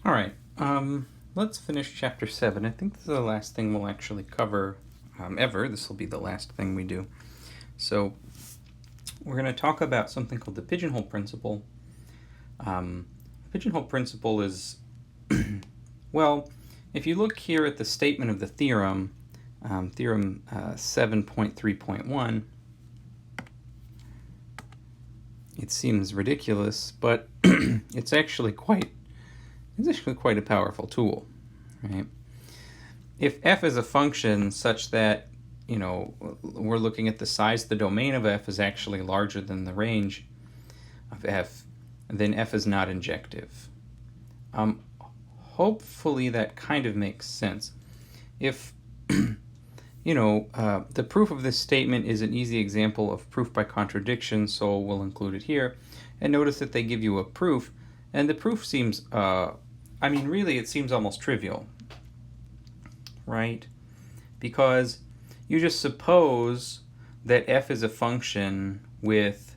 All right, let's finish chapter 7. I think this is the last thing we'll actually cover ever. This will be the last thing we do. So we're going to talk about something called the pigeonhole principle. The pigeonhole principle is, well, if you look here at the statement of the theorem, theorem 7.3.1, it seems ridiculous, but it's actually quite a powerful tool, right? If f is a function such that, we're looking at the size of the domain of f is actually larger than the range of f, then f is not injective. Hopefully that kind of makes sense. If, the proof of this statement is an easy example of proof by contradiction, so we'll include it here. And notice that they give you a proof, and the proof seems, really it seems almost trivial, right? Because you just suppose that f is a function with,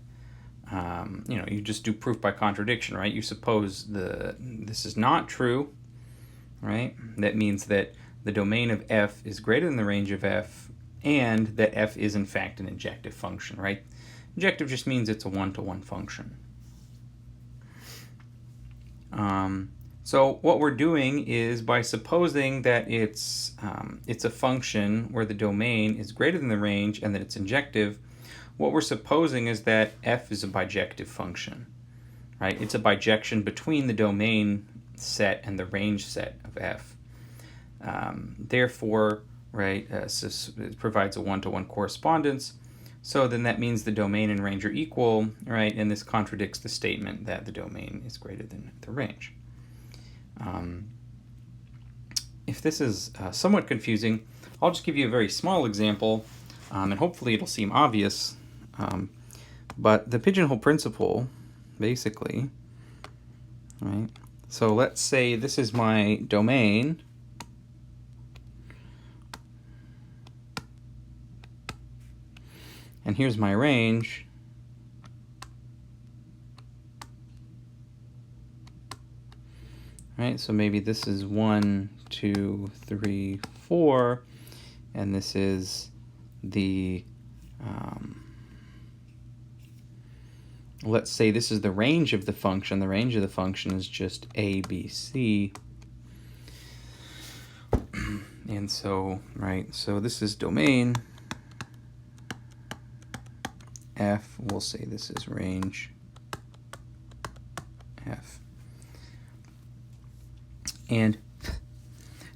you just do proof by contradiction, right? You suppose this is not true, right? That means that the domain of f is greater than the range of f, and that f is in fact an injective function, right? Injective just means it's a one-to-one function. So what we're doing is, by supposing that it's a function where the domain is greater than the range and that it's injective, what we're supposing is that f is a bijective function, right? It's a bijection between the domain set and the range set of f. Therefore, right, it provides a one-to-one correspondence. So then that means the domain and range are equal, right? And this contradicts the statement that the domain is greater than the range. If this is somewhat confusing, I'll just give you a very small example, and hopefully it'll seem obvious. But the pigeonhole principle, basically, right? So let's say this is my domain. And here's my range. Right, so maybe this is 1, 2, 3, 4, and this is the, let's say this is the range of the function. The range of the function is just a, b, c. And so, right, so this is domain f. We'll say this is range f. And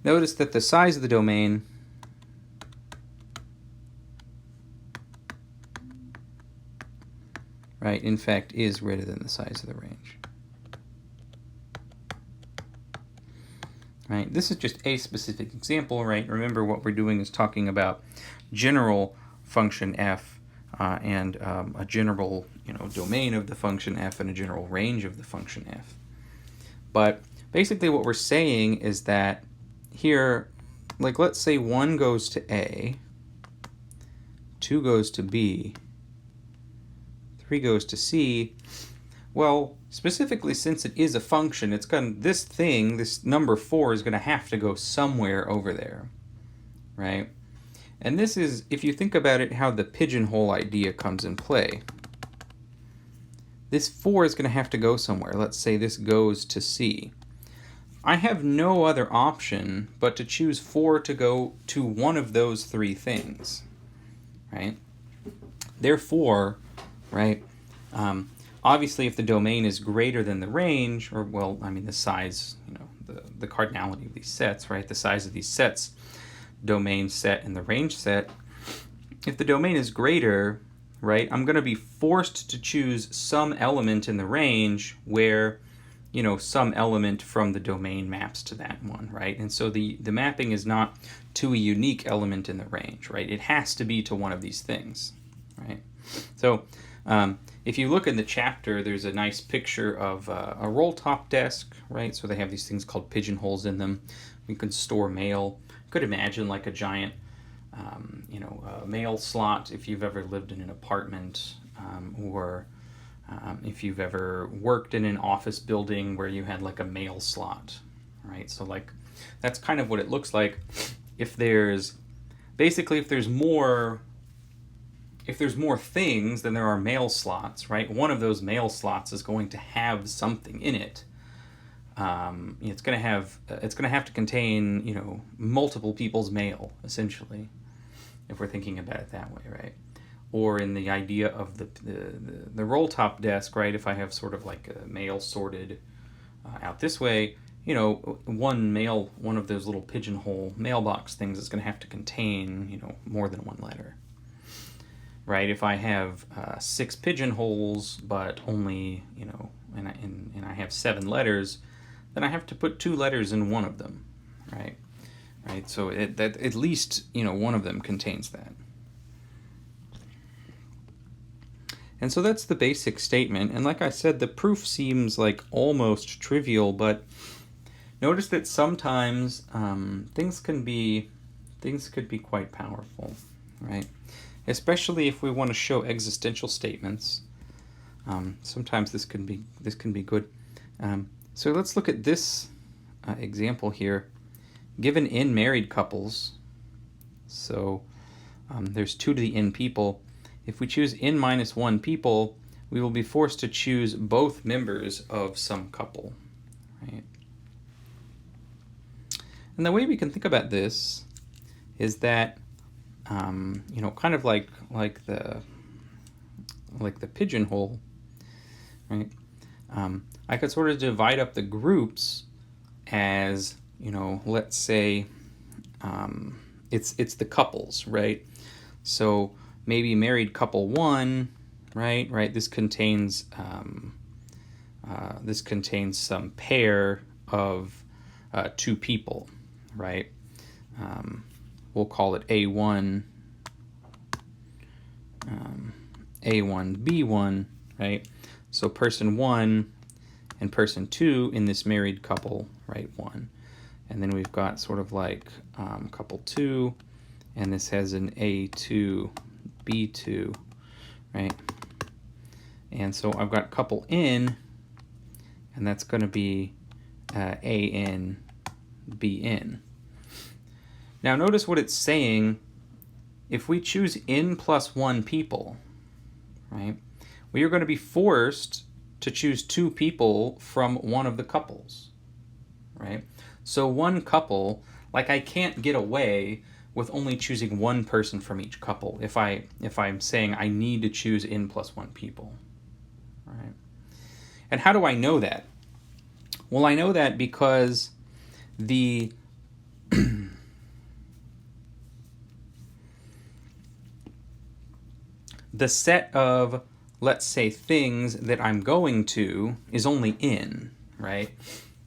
notice that the size of the domain right, in fact, is greater than the size of the range. Right, this is just a specific example, right? Remember, what we're doing is talking about general function f and a general, domain of the function f and a general range of the function f. But basically what we're saying is that here, like, let's say 1 goes to A, 2 goes to B, 3 goes to C. Well, specifically, since it is a function, it's going to, this number 4 is going to have to go somewhere over there, right? And this is, if you think about it, how the pigeonhole idea comes in play. This 4 is going to have to go somewhere. Let's say this goes to C. I have no other option but to choose 4 to go to one of those 3 things, right? Therefore, right, obviously if the domain is greater than the range, or, well, the size, the cardinality of these sets, right, the size of these sets, domain set and the range set, if the domain is greater, right, I'm going to be forced to choose some element in the range where, some element from the domain maps to that one, right? And so the mapping is not to a unique element in the range, right? It has to be to one of these things, right? So if you look in the chapter, there's a nice picture of a roll-top desk, right? So they have these things called pigeonholes in them. We can store mail. You could imagine like a giant, mail slot if you've ever lived in an apartment, or if you've ever worked in an office building where you had like a mail slot, right? So like, that's kind of what it looks like. If there's, basically if there's more things than there are mail slots, right? One of those mail slots is going to have something in it. It's going to have to contain, you know, multiple people's mail, essentially, if we're thinking about it that way, right? Or in the idea of the roll top desk, right? If I have sort of like a mail sorted out this way, you know, one of those little pigeonhole mailbox things is going to have to contain, you know, more than one letter, right? If I have 6 pigeonholes, but only, you know, and I have 7 letters, then I have to put 2 letters in one of them, right? Right. So that at least, you know, one of them contains that. And so that's the basic statement. And like I said, the proof seems like almost trivial, but notice that sometimes things could be quite powerful, right? Especially if we want to show existential statements. Sometimes this can be good. So let's look at this example here. Given n married couples, so there's 2 to the n people. If we choose n minus 1 people, we will be forced to choose both members of some couple, right? And the way we can think about this is that, you know, kind of like the pigeonhole, right? I could sort of divide up the groups as, you know, let's say it's the couples, right? So maybe married couple 1, right? This contains some pair of 2 people, right? We'll call it A1, B1, right? So person 1 and person 2 in this married couple, right? 1. And then we've got sort of like couple 2, and this has an A2, B2, right? And so I've got couple N, and that's going to be AN, BN. Now notice what it's saying. If we choose N plus 1 people, right, we are going to be forced to choose 2 people from one of the couples, right? So one couple, like I can't get away with only choosing one person from each couple if I'm saying I need to choose n plus 1 people, right? And how do I know that? Well, I know that because the the set of, let's say, things that I'm going to is only n, right?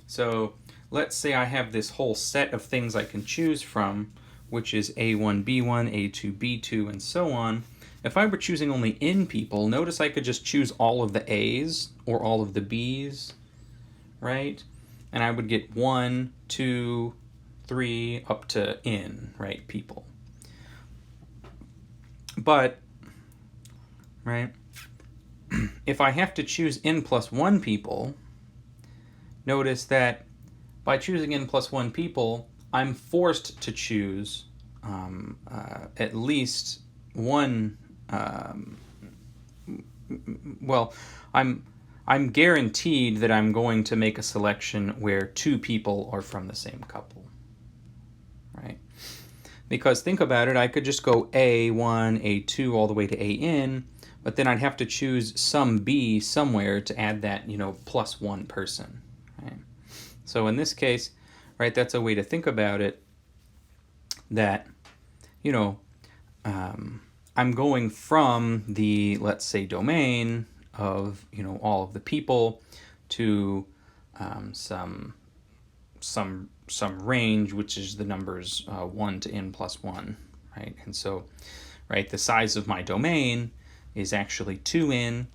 So let's say I have this whole set of things I can choose from, which is A1, B1, A2, B2, and so on. If I were choosing only n people, notice I could just choose all of the A's or all of the B's, right? And I would get 1, 2, 3, up to n, right, people. But, right, if I have to choose n plus 1 people, notice that by choosing n plus 1 people, I'm forced to choose at least one. Well, I'm guaranteed that I'm going to make a selection where 2 people are from the same couple, right? Because think about it, I could just go A1, A2 all the way to AN, but then I'd have to choose some B somewhere to add that, you know, plus 1 person, right? So in this case, right, that's a way to think about it, that, you know, I'm going from the, let's say, domain of, you know, all of the people to some range, which is the numbers 1 to n plus 1, right? And so, right, the size of my domain is actually 2n,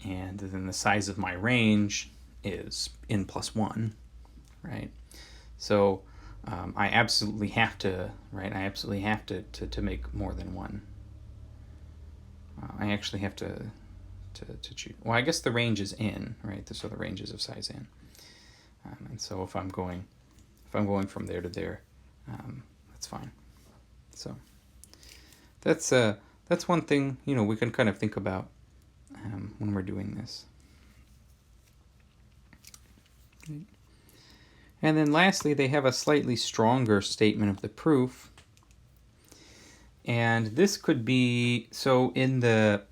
and then the size of my range is n plus 1, right? So I absolutely have to, right? I absolutely have to make more than one. I actually have to choose. Well, I guess the range is n, right? So the range is of size n. And so if I'm going from there to there, that's fine. So that's one thing, you know, we can kind of think about when we're doing this. And then lastly, they have a slightly stronger statement of the proof. And this could be, so in the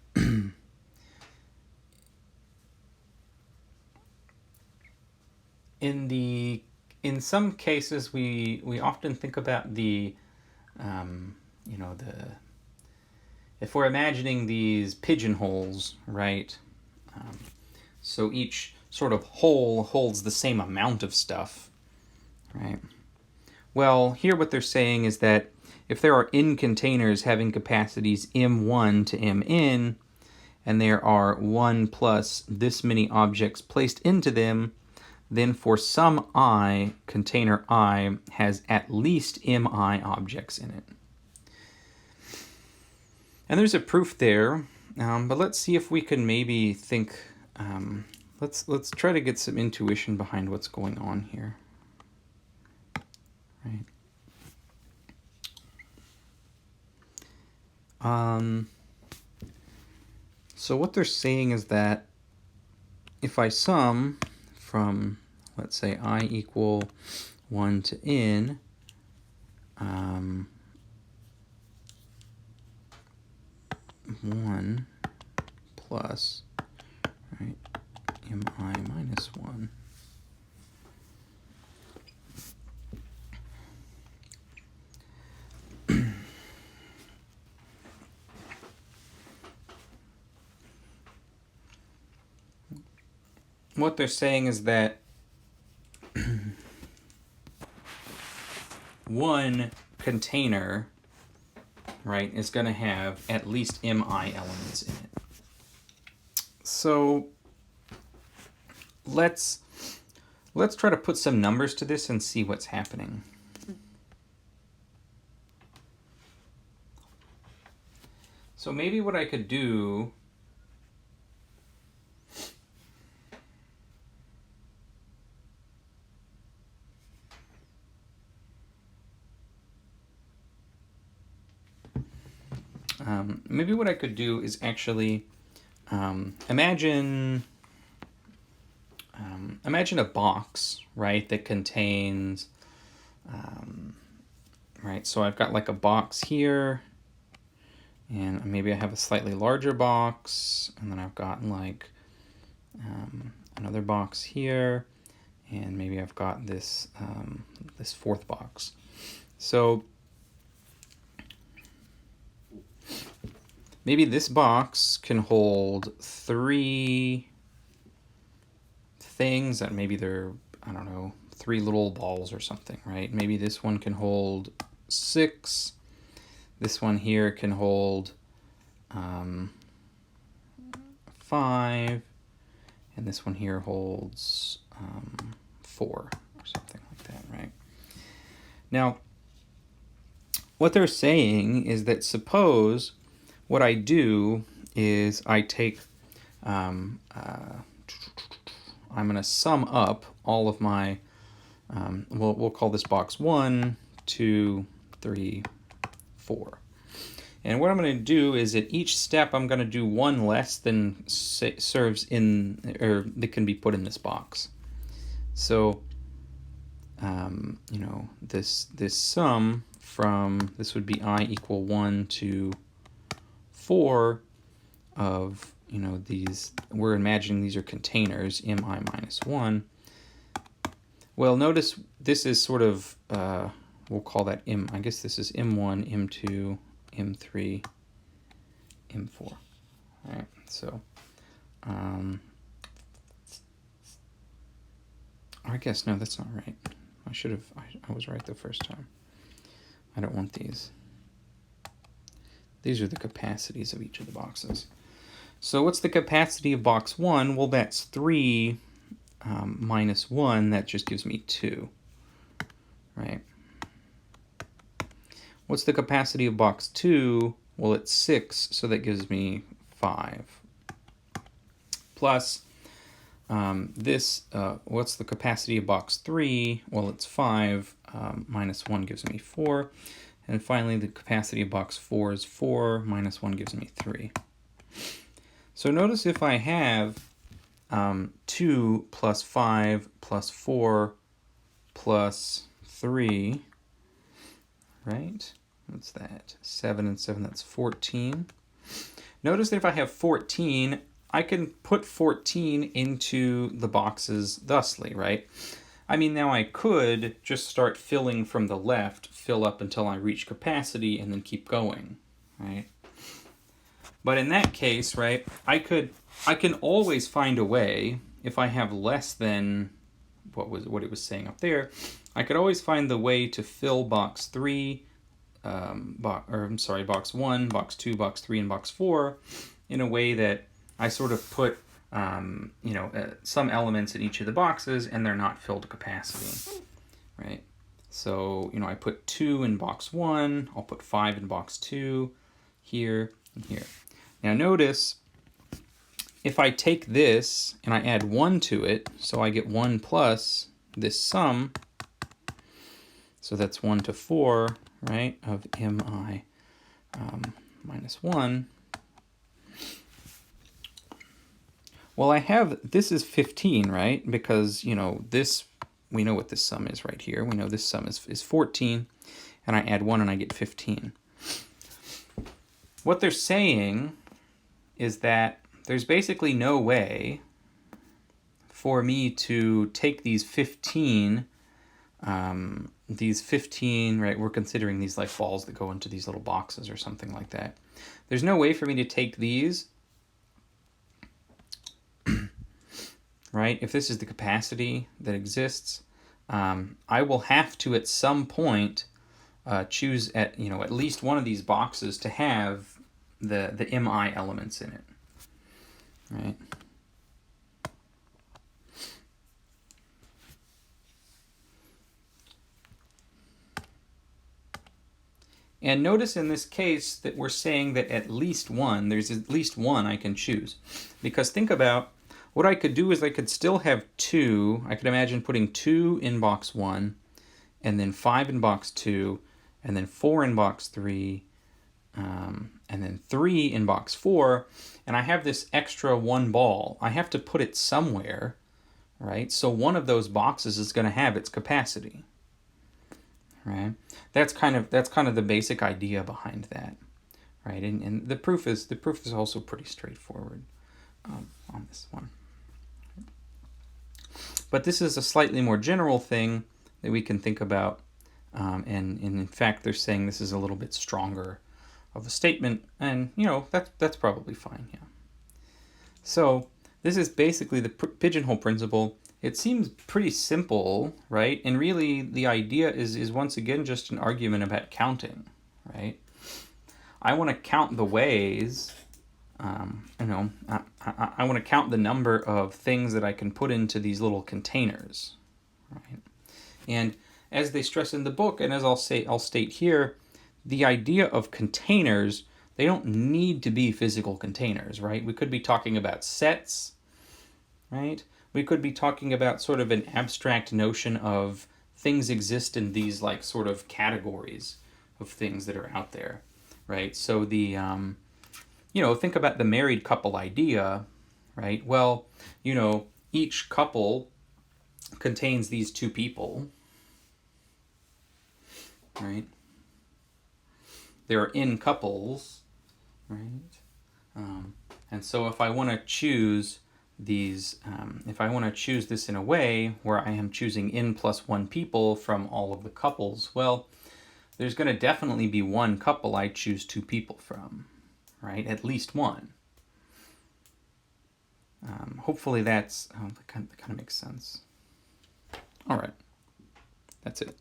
in some cases we often think about the you know, if we're imagining these pigeonholes, right? So each sort of hole holds the same amount of stuff, right? Well, here what they're saying is that if there are n containers having capacities m1 to mn, and there are 1 plus this many objects placed into them, then for some I, container I has at least mi objects in it. And there's a proof there, but let's see if we can maybe think, let's try to get some intuition behind what's going on here. Right. So what they're saying is that if I sum from, let's say, I equal 1 to n, 1 plus, right, mi minus 1. What they're saying is that one container, right, is going to have at least mi elements in it. So let's try to put some numbers to this and see what's happening. So maybe what I could do is actually imagine a box, right, that contains, right, so I've got like a box here, and maybe I have a slightly larger box, and then I've got like another box here, and maybe I've got this this fourth box. So maybe this box can hold 3 things that maybe they're, I don't know, 3 little balls or something, right? Maybe this one can hold 6. This one here can hold 5. And this one here holds 4 or something like that, right? Now, what they're saying is that suppose what I do is I take, I'm going to sum up all of my, we'll call this box 1, 2, 3, 4. And what I'm going to do is at each step I'm going to do one less than serves in, or that can be put in this box. So, you know, this sum from, this would be I equal 1 to 4 of, you know, these, we're imagining these are containers, mi minus 1. Well, notice this is sort of, we'll call that I guess this is m1, m2, m3, m4. All right, so, or I guess, no, that's not right. I should have, I was right the first time. I don't want these. These are the capacities of each of the boxes. So what's the capacity of box 1? Well, that's 3 minus 1. That just gives me 2, right? What's the capacity of box 2? Well, it's 6, so that gives me 5. Plus, what's the capacity of box 3? Well, it's 5. Minus 1 gives me 4. And finally, the capacity of box 4 is 4. Minus 1 gives me 3. So notice if I have 2 plus 5 plus 4 plus 3, right? What's that? 7 and 7, that's 14. Notice that if I have 14, I can put 14 into the boxes thusly, right? I mean, now I could just start filling from the left, fill up until I reach capacity, and then keep going, right? But in that case, right, I can always find a way, if I have less than what it was saying up there, I could always find the way to fill box 3, box 1, box 2, box 3, and box 4 in a way that I sort of put some elements in each of the boxes and they're not filled to capacity, right? So, I put 2 in box 1, I'll put 5 in box 2, here, and here. Now notice, if I take this and I add 1 to it, so I get 1 plus this sum, so that's 1 to 4, right, of mi minus 1. Well, this is 15, right? Because, this, we know what this sum is right here. We know this sum is 14, and I add 1 and I get 15. What they're saying is that there's basically no way for me to take these 15, right, we're considering these like balls that go into these little boxes or something like that. There's no way for me to take these, right, if this is the capacity that exists, I will have to at some point choose at least one of these boxes to have the mi elements in it, right? And notice in this case that we're saying that there's at least one I can choose. Because think about, what I could do is I could still have 2. I could imagine putting 2 in box 1, and then 5 in box 2, and then 4 in box 3, and then 3 in box 4, and I have this extra 1 ball. I have to put it somewhere, right? So one of those boxes is going to have its capacity, right? That's kind of the basic idea behind that, right? And the proof is also pretty straightforward on this one. But this is a slightly more general thing that we can think about, and in fact they're saying this is a little bit stronger of a statement, and that's probably fine. Yeah. So this is basically the pigeonhole principle. It seems pretty simple, right? And really the idea is once again just an argument about counting, right? I want to count the ways, I want to count the number of things that I can put into these little containers, right? And as they stress in the book, and as I'll state here, the idea of containers, they don't need to be physical containers, right? We could be talking about sets, right? We could be talking about sort of an abstract notion of things exist in these like sort of categories of things that are out there, right? So the, think about the married couple idea, right? Well, each couple contains these 2 people, right? They're in couples, right? And so if I want to choose these, if I want to choose this in a way where I am choosing n plus 1 people from all of the couples, well, there's going to definitely be one couple I choose 2 people from, right? At least one. Hopefully that kind of makes sense. All right, that's it.